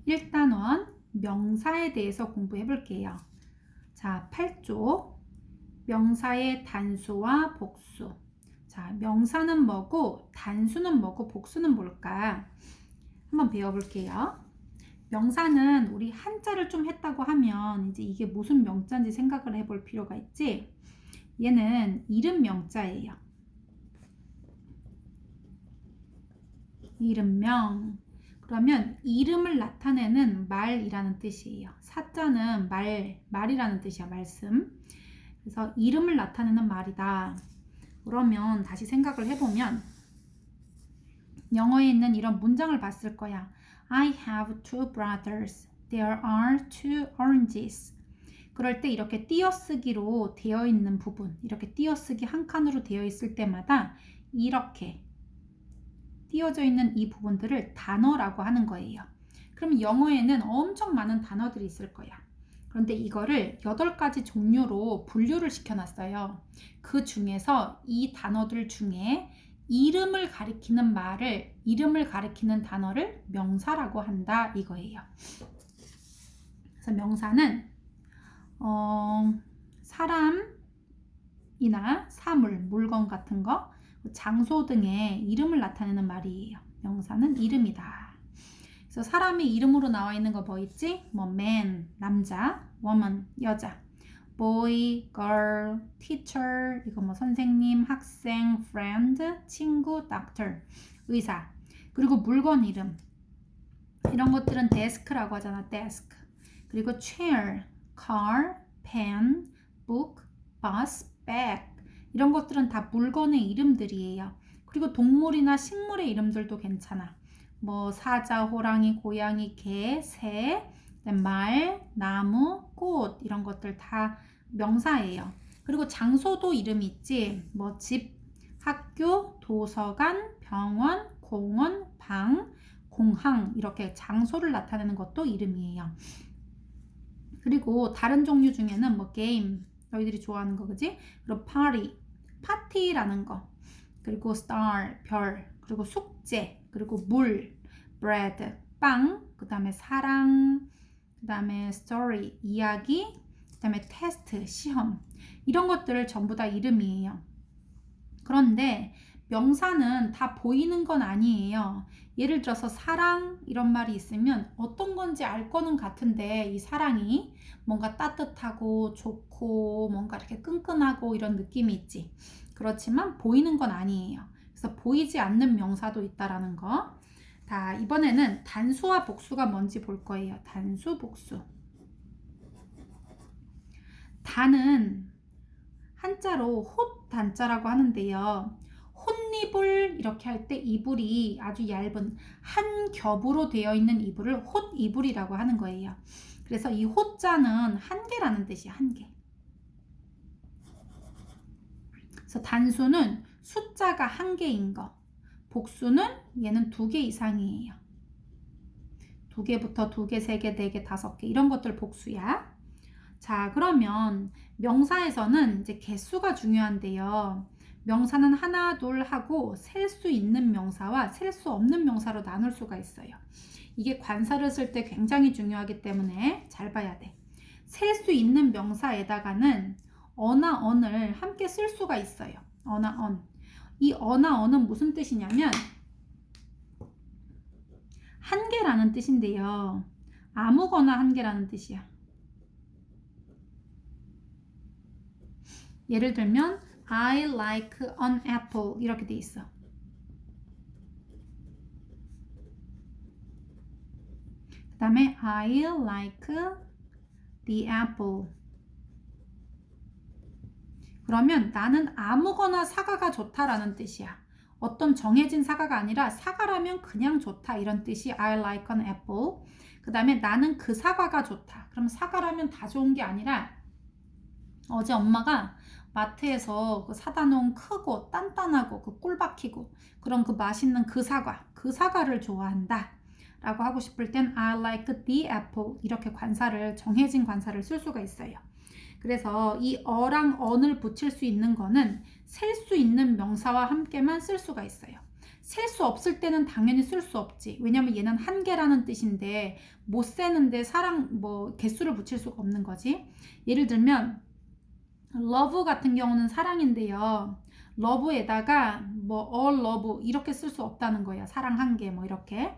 1단원 명사에 대해서 공부해 볼게요. 자, 8조 명사의 단수와 복수. 자, 명사는 뭐고 단수는 뭐고 복수는 뭘까? 한번 배워볼게요. 명사는 우리 한자를 좀 했다고 하면 이제 이게 무슨 명자인지 생각을 해볼 필요가 있지. 얘는 이름 명자예요. 이름명. 그러면 이름을 나타내는 말이라는 뜻이에요. 사자는 말이라는 뜻이야, 말씀. 그래서 이름을 나타내는 말이다. 그러면 다시 생각을 해보면 영어에 있는 이런 문장을 봤을 거야. I have two brothers. There are two oranges. 그럴 때 이렇게 띄어쓰기로 되어 있는 부분, 이렇게 띄어쓰기 한 칸으로 되어 있을 때마다 이렇게 띄어져 있는 이 부분들을 단어라고 하는 거예요. 그럼 영어에는 엄청 많은 단어들이 있을 거야. 그런데 이거를 8가지 종류로 분류를 시켜놨어요. 그 중에서 이 단어들 중에 이름을 가리키는 단어를 명사라고 한다 이거예요. 그래서 명사는 사람이나 사물, 물건 같은 거, 장소 등의 이름을 나타내는 말이에요. 명사는 이름이다. 그래서 사람의 이름으로 나와 있는 거 뭐 있지? 뭐 man, 남자, woman, 여자, boy, girl, teacher, 이거 뭐 선생님, 학생, friend, 친구, doctor, 의사. 그리고 물건 이름. 이런 것들은 desk라고 하잖아, desk. 그리고 chair, car, pen, book, bus, bag. 이런 것들은 다 물건의 이름들이에요. 그리고 동물이나 식물의 이름들도 괜찮아. 뭐 사자, 호랑이, 고양이, 개, 새, 말, 나무, 꽃 이런 것들 다 명사예요. 그리고 장소도 이름이 있지. 뭐 집, 학교, 도서관, 병원, 공원, 방, 공항 이렇게 장소를 나타내는 것도 이름이에요. 그리고 다른 종류 중에는 뭐 게임, 너희들이 좋아하는 거 그지? 그리고 party, 파티라는 거, 그리고 star, 별, 그리고 숙제, 그리고 물, bread, 빵, 그 다음에 사랑, 그 다음에 story, 이야기, 그 다음에 test, 시험 이런 것들을 전부 다 이름이에요. 그런데 명사는 다 보이는 건 아니에요. 예를 들어서 사랑 이런 말이 있으면 어떤 건지 알 거는 같은데 이 사랑이 뭔가 따뜻하고 좋고 뭔가 이렇게 끈끈하고 이런 느낌이 있지. 그렇지만 보이는 건 아니에요. 그래서 보이지 않는 명사도 있다라는 거. 자, 이번에는 단수와 복수가 뭔지 볼 거예요. 단수, 복수. 단은 한자로 홑 단자라고 하는데요. 홑이불 이렇게 할 때 이불이 아주 얇은 한 겹으로 되어 있는 이불을 홑이불이라고 하는 거예요. 그래서 이 호자는 한 개라는 뜻이야. 한 개. 그래서 단수는 숫자가 한 개인 거. 복수는 얘는 2개 이상이에요. 2개부터 2개, 3개, 4개, 5개 이런 것들 복수야. 자, 그러면 명사에서는 이제 개수가 중요한데요. 명사는 하나, 둘 하고 셀 수 있는 명사와 셀 수 없는 명사로 나눌 수가 있어요. 이게 관사를 쓸 때 굉장히 중요하기 때문에 잘 봐야 돼. 셀 수 있는 명사에다가는 어나 언을 함께 쓸 수가 있어요. 어나 언. 이 어나 언은 무슨 뜻이냐면 한 개라는 뜻인데요. 아무거나 한 개라는 뜻이야. 예를 들면 I like an apple 이렇게 돼 있어. 그 다음에 I like the apple. 그러면 나는 아무거나 사과가 좋다라는 뜻이야. 어떤 정해진 사과가 아니라 사과라면 그냥 좋다 이런 뜻이 I like an apple. 그 다음에 나는 그 사과가 좋다. 그럼 사과라면 다 좋은 게 아니라 어제 엄마가 마트에서 그 사다 놓은 크고 단단하고 그 꿀 박히고 그런 그 맛있는 그 사과를 좋아한다 라고 하고 싶을 땐 I like the apple 이렇게 정해진 관사를 쓸 수가 있어요. 그래서 이 어랑 언을 붙일 수 있는 거는 셀 수 있는 명사와 함께만 쓸 수가 있어요. 셀 수 없을 때는 당연히 쓸 수 없지. 왜냐면 얘는 한계라는 뜻인데 못 세는데 개수를 붙일 수가 없는 거지. 예를 들면 love 같은 경우는 사랑인데요. love에다가 all love 이렇게 쓸 수 없다는 거예요. 사랑 한 개 이렇게.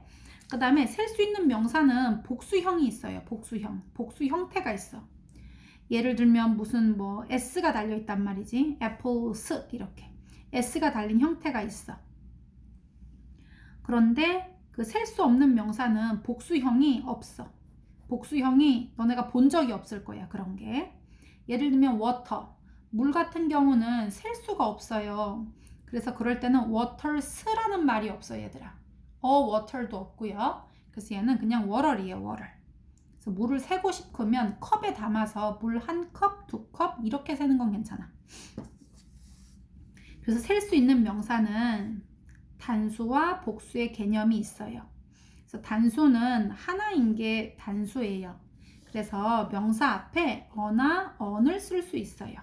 그 다음에 셀 수 있는 명사는 복수형이 있어요. 복수 형태가 있어. 예를 들면 무슨 s가 달려있단 말이지. apples 이렇게 s가 달린 형태가 있어. 그런데 그 셀 수 없는 명사는 복수형이 없어. 복수형이 너네가 본 적이 없을 거야. 그런 게. 예를 들면 water, 물 같은 경우는 셀 수가 없어요. 그래서 그럴 때는 waters라는 말이 없어 얘들아. water도 없고요. 그래서 얘는 그냥 water이에요. water. 그래서 물을 세고 싶으면 컵에 담아서 물 한 컵, 두 컵 이렇게 세는 건 괜찮아. 그래서 셀 수 있는 명사는 단수와 복수의 개념이 있어요. 그래서 단수는 하나인 게 단수예요. 그래서 명사 앞에 어나 언을 쓸 수 있어요.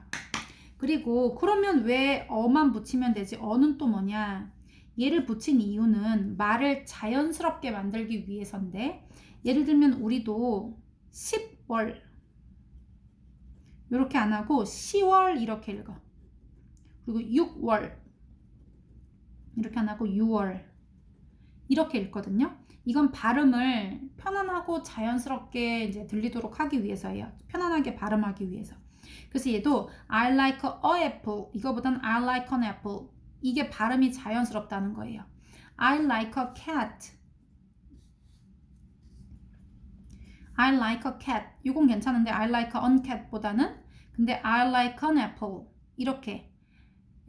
그리고 그러면 왜 어만 붙이면 되지? 어는 또 뭐냐? 얘를 붙인 이유는 말을 자연스럽게 만들기 위해서인데, 예를 들면 우리도 10월 이렇게 안 하고 10월 이렇게 읽어. 그리고 6월 이렇게 안 하고 6월 이렇게 읽거든요. 이건 발음을 편안하고 자연스럽게 이제 들리도록 하기 위해서예요. 편안하게 발음하기 위해서. 그래서 얘도 I like a apple 이거보다는 I like an apple 이게 발음이 자연스럽다는 거예요. I like a cat I like a cat 이건 괜찮은데 I like an cat 보다는 근데 I like an apple 이렇게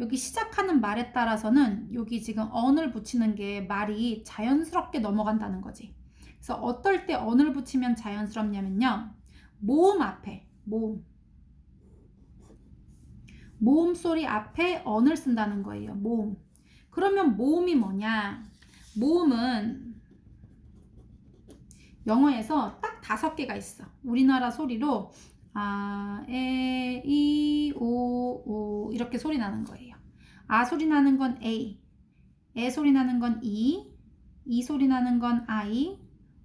여기 시작하는 말에 따라서는 여기 지금 on을 붙이는 게 말이 자연스럽게 넘어간다는 거지. 그래서 어떨 때 on을 붙이면 자연스럽냐면요. 모음 앞에 모음 소리 앞에 on을 쓴다는 거예요. 모음. 그러면 모음이 뭐냐? 모음은 영어에서 딱 5개가 있어. 우리나라 소리로 에, 이, 오, 우 이렇게 소리 나는 거예요. 아 소리 나는 건 A, 에 소리 나는 건 이 소리 나는 건 I,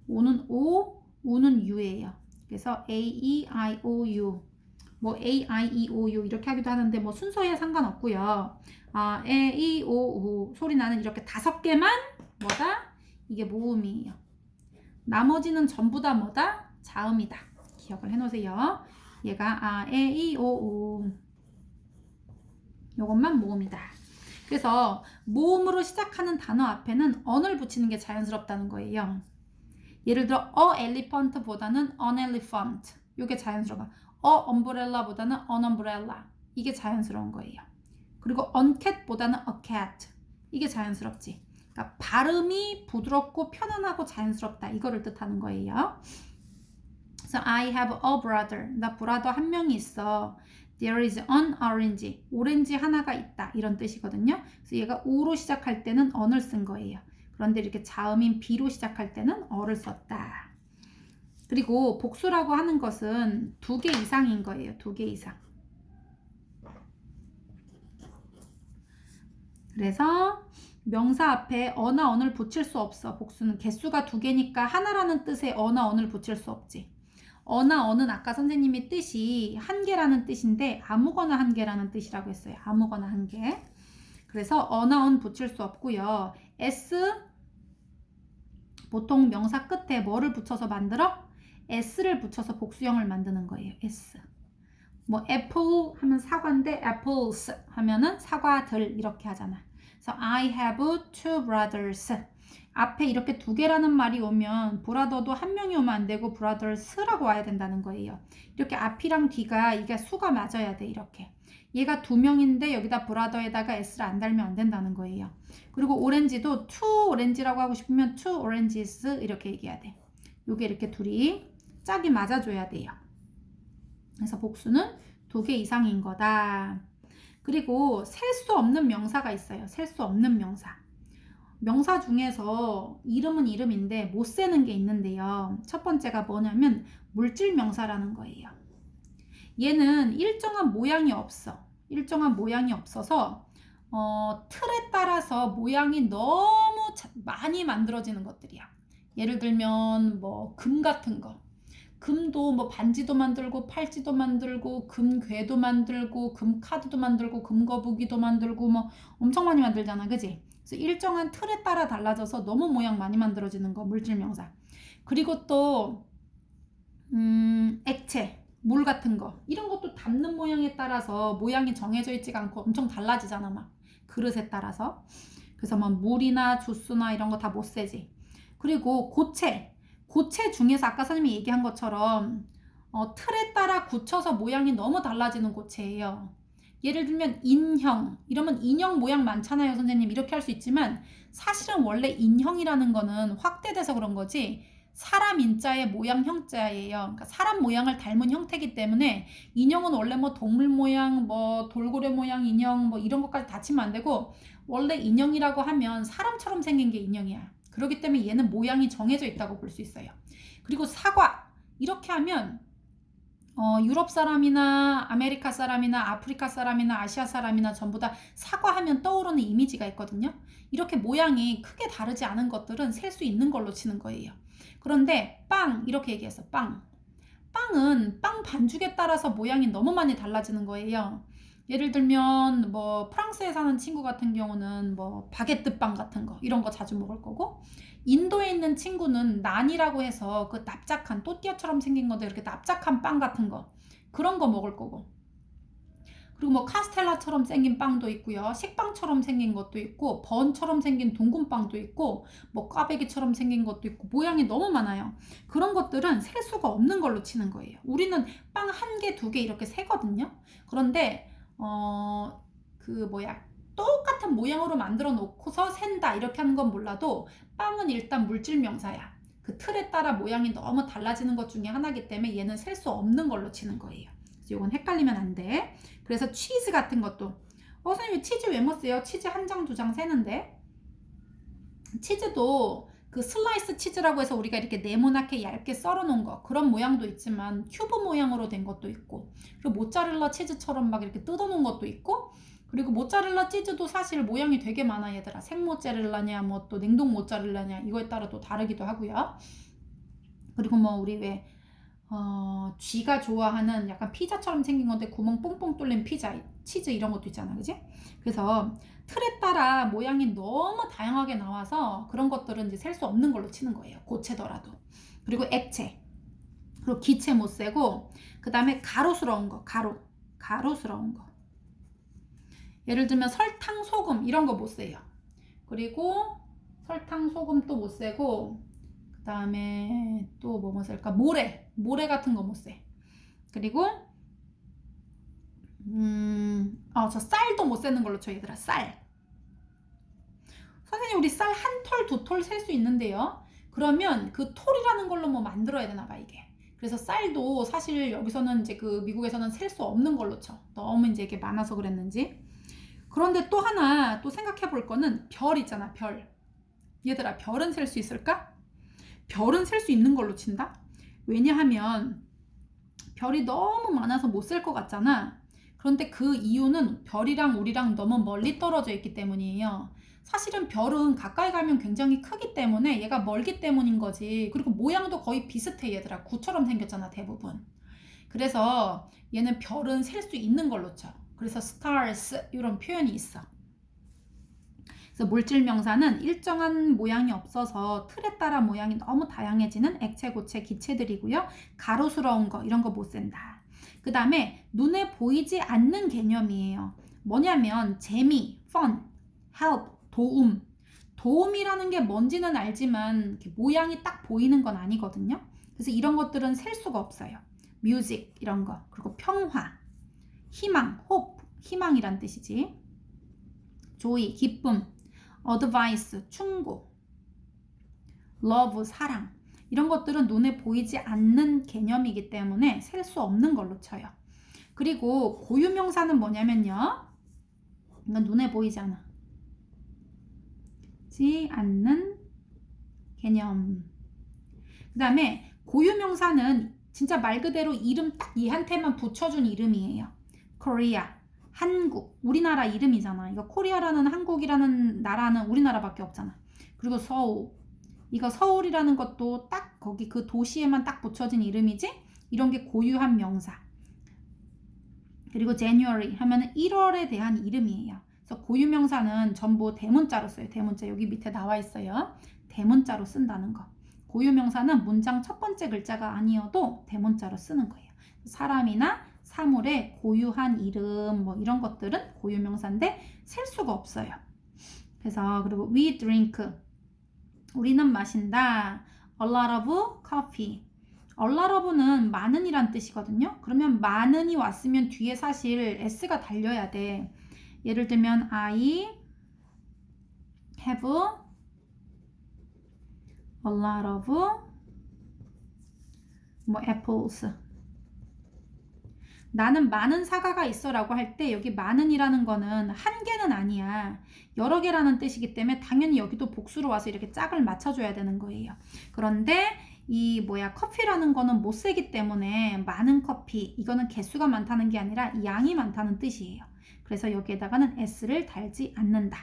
오는 O, 우는 U예요. 그래서 A, E, I, O, U A, I, E, O, U 이렇게 하기도 하는데 순서에 상관없고요. 에, 이, 오, 우 소리 나는 이렇게 5개만 뭐다? 이게 모음이에요. 나머지는 전부 다 뭐다? 자음이다. 기억을 해놓으세요. 얘가 에, 이, 오, 우 요것만 모음이다. 그래서 모음으로 시작하는 단어 앞에는 on을 붙이는 게 자연스럽다는 거예요. 예를 들어 a elephant 보다는 an elephant 이게 자연스러워. a umbrella 보다는 an umbrella 이게 자연스러운 거예요. 그리고 an cat 보다는 a cat 이게 자연스럽지. 그러니까 발음이 부드럽고 편안하고 자연스럽다 이거를 뜻하는 거예요. 그래서 I have a brother 나 브라더 한 명이 있어. There is an orange 오렌지 하나가 있다 이런 뜻이거든요. 그래서 얘가 오로 시작할 때는 on을 쓴 거예요. 그런데 이렇게 자음인 B로 시작할 때는 어를 썼다. 그리고 복수라고 하는 것은 2개 이상인 거예요. 2개 이상. 그래서 명사 앞에 어나 언을 붙일 수 없어. 복수는 개수가 2개니까 하나라는 뜻의 어나 언을 붙일 수 없지. 어나 언은 아까 선생님이 뜻이 한 개라는 뜻인데 아무거나 한 개라는 뜻이라고 했어요. 아무거나 한 개. 그래서 어나 언 붙일 수 없고요. S 보통 명사 끝에 뭐를 붙여서 만들어? S를 붙여서 복수형을 만드는 거예요. S. apple 하면 사과인데 apples 하면은 사과들 이렇게 하잖아. 그래서 I have 2 brothers. 앞에 이렇게 2개라는 말이 오면 브라더도 한 명이 오면 안 되고 brothers라고 와야 된다는 거예요. 이렇게 앞이랑 뒤가 이게 수가 맞아야 돼. 이렇게. 얘가 2명인데 여기다 브라더에다가 S를 안 달면 안 된다는 거예요. 그리고 오렌지도 2 오렌지라고 하고 싶으면 2 oranges 이렇게 얘기해야 돼. 요게 이렇게 둘이 짝이 맞아줘야 돼요. 그래서 복수는 2개 이상인 거다. 그리고 셀 수 없는 명사가 있어요. 셀 수 없는 명사. 명사 중에서 이름은 이름인데 못 세는 게 있는데요. 첫 번째가 뭐냐면 물질 명사라는 거예요. 얘는 일정한 모양이 없어. 일정한 모양이 없어서 틀에 따라서 모양이 너무 많이 만들어지는 것들이야. 예를 들면 뭐 금 같은 거. 금도 뭐 반지도 만들고 팔찌도 만들고 금괴도 만들고 금카드도 만들고 금거북이도 만들고 뭐 엄청 많이 만들잖아, 그지? 그래서 일정한 틀에 따라 달라져서 너무 모양 많이 만들어지는 거 물질명사. 그리고 또 액체, 물 같은 거 이런 것도 담는 모양에 따라서 모양이 정해져 있지가 않고 엄청 달라지잖아, 막 그릇에 따라서. 그래서 막 물이나 주스나 이런 거 다 못 세지. 그리고 고체 중에서 아까 선생님이 얘기한 것처럼 틀에 따라 굳혀서 모양이 너무 달라지는 고체예요. 예를 들면 인형, 이러면 인형 모양 많잖아요, 선생님. 이렇게 할 수 있지만 사실은 원래 인형이라는 거는 확대돼서 그런 거지 사람 인자의 모양 형자예요. 그러니까 사람 모양을 닮은 형태이기 때문에 인형은 원래 뭐 동물 모양, 뭐 돌고래 모양 인형 뭐 이런 것까지 다 치면 안 되고 원래 인형이라고 하면 사람처럼 생긴 게 인형이야. 그렇기 때문에 얘는 모양이 정해져 있다고 볼 수 있어요. 그리고 사과 이렇게 하면 유럽 사람이나 아메리카 사람이나 아프리카 사람이나 아시아 사람이나 전부 다 사과하면 떠오르는 이미지가 있거든요. 이렇게 모양이 크게 다르지 않은 것들은 셀 수 있는 걸로 치는 거예요. 그런데 빵 이렇게 얘기했어. 빵은 빵 반죽에 따라서 모양이 너무 많이 달라지는 거예요. 예를 들면 뭐 프랑스에 사는 친구 같은 경우는 뭐 바게트 빵 같은 거 이런 거 자주 먹을 거고 인도에 있는 친구는 난이라고 해서 그 납작한 또띠아처럼 생긴 건데 이렇게 납작한 빵 같은 거 그런 거 먹을 거고 그리고 뭐 카스텔라처럼 생긴 빵도 있고요. 식빵처럼 생긴 것도 있고 번처럼 생긴 둥근 빵도 있고 뭐 꽈배기처럼 생긴 것도 있고 모양이 너무 많아요. 그런 것들은 셀 수가 없는 걸로 치는 거예요. 우리는 빵 한 개, 두 개 이렇게 세거든요. 그런데 똑같은 모양으로 만들어 놓고서 센다 이렇게 하는 건 몰라도 빵은 일단 물질 명사야. 그 틀에 따라 모양이 너무 달라지는 것 중에 하나이기 때문에 얘는 셀 수 없는 걸로 치는 거예요. 그래서 이건 헷갈리면 안 돼. 그래서 치즈 같은 것도 선생님 치즈 왜 못 세요? 치즈 한 장, 두 장 세는데 치즈도 그 슬라이스 치즈라고 해서 우리가 이렇게 네모나게 얇게 썰어 놓은 거 그런 모양도 있지만 큐브 모양으로 된 것도 있고 그리고 모짜렐라 치즈처럼 막 이렇게 뜯어 놓은 것도 있고 그리고 모짜렐라 치즈도 사실 모양이 되게 많아 얘들아. 생모짜렐라냐 뭐 또 냉동 모짜렐라냐 이거에 따라 또 다르기도 하고요. 그리고 뭐 우리 왜 쥐가 좋아하는 약간 피자처럼 생긴 건데 구멍 뽕뽕 뚫린 피자, 치즈 이런 것도 있잖아, 그지? 그래서 틀에 따라 모양이 너무 다양하게 나와서 그런 것들은 이제 셀 수 없는 걸로 치는 거예요. 고체더라도. 그리고 액체, 그리고 기체 못 세고, 그 다음에 가루스러운 거, 가루스러운 거. 예를 들면 설탕, 소금 이런 거 못 세요. 그리고 설탕, 소금 또 못 세고, 그 다음에 또 뭐 못 쓸까? 모래 같은 거 못 세. 그리고 저 쌀도 못 세는 걸로 쳐 얘들아. 쌀. 선생님 우리 쌀 한 톨, 두 톨 셀 수 있는데요. 그러면 그 톨이라는 걸로 뭐 만들어야 되나 봐 이게. 그래서 쌀도 사실 여기서는 이제 그 미국에서는 셀 수 없는 걸로 쳐. 너무 이제 이게 많아서 그랬는지. 그런데 또 하나 또 생각해 볼 거는 별 있잖아, 별. 얘들아, 별은 셀 수 있을까? 별은 셀 수 있는 걸로 친다? 왜냐하면 별이 너무 많아서 못 셀 것 같잖아. 그런데 그 이유는 별이랑 우리랑 너무 멀리 떨어져 있기 때문이에요. 사실은 별은 가까이 가면 굉장히 크기 때문에 얘가 멀기 때문인 거지. 그리고 모양도 거의 비슷해 얘들아. 구처럼 생겼잖아 대부분. 그래서 얘는 별은 셀 수 있는 걸로 쳐. 그래서 stars 이런 표현이 있어. 그래서 물질 명사는 일정한 모양이 없어서 틀에 따라 모양이 너무 다양해지는 액체, 고체, 기체들이고요. 가루스러운 거 이런 거 못 센다. 그 다음에 눈에 보이지 않는 개념이에요. 뭐냐면 재미, fun, help, 도움. 도움이라는 게 뭔지는 알지만 모양이 딱 보이는 건 아니거든요. 그래서 이런 것들은 셀 수가 없어요. music 이런 거. 그리고 평화, 희망, hope, 희망이란 뜻이지. joy, 기쁨, advice, 충고, love, 사랑 이런 것들은 눈에 보이지 않는 개념이기 때문에 셀 수 없는 걸로 쳐요. 그리고 고유명사는 뭐냐면요. 이건 눈에 보이지 않는 개념. 그 다음에 고유명사는 진짜 말 그대로 이름 딱 얘한테만 붙여준 이름이에요. Korea, 한국, 우리나라 이름이잖아. 이거 코리아라는 한국이라는 나라는 우리나라밖에 없잖아. 그리고 서울, 이거 서울이라는 것도 딱 거기 그 도시에만 딱 붙여진 이름이지? 이런 게 고유한 명사. 그리고 January 하면은 1월에 대한 이름이에요. 그래서 고유명사는 전부 대문자로 써요. 대문자 여기 밑에 나와 있어요. 대문자로 쓴다는 거. 고유명사는 문장 첫 번째 글자가 아니어도 대문자로 쓰는 거예요. 사람이나 사물의 고유한 이름 뭐 이런 것들은 고유명사인데 셀 수가 없어요. 그래서 그리고 we drink 우리는 마신다. A lot of coffee. A lot of는 많은이란 뜻이거든요. 그러면 많은이 왔으면 뒤에 사실 s가 달려야 돼. 예를 들면 I have a lot of 뭐 apples. 나는 많은 사과가 있어 라고 할 때 여기 많은이라는 거는 한 개는 아니야. 여러 개라는 뜻이기 때문에 당연히 여기도 복수로 와서 이렇게 짝을 맞춰줘야 되는 거예요. 그런데 이 커피라는 거는 못 세기 때문에 많은 커피, 이거는 개수가 많다는 게 아니라 양이 많다는 뜻이에요. 그래서 여기에다가는 s를 달지 않는다.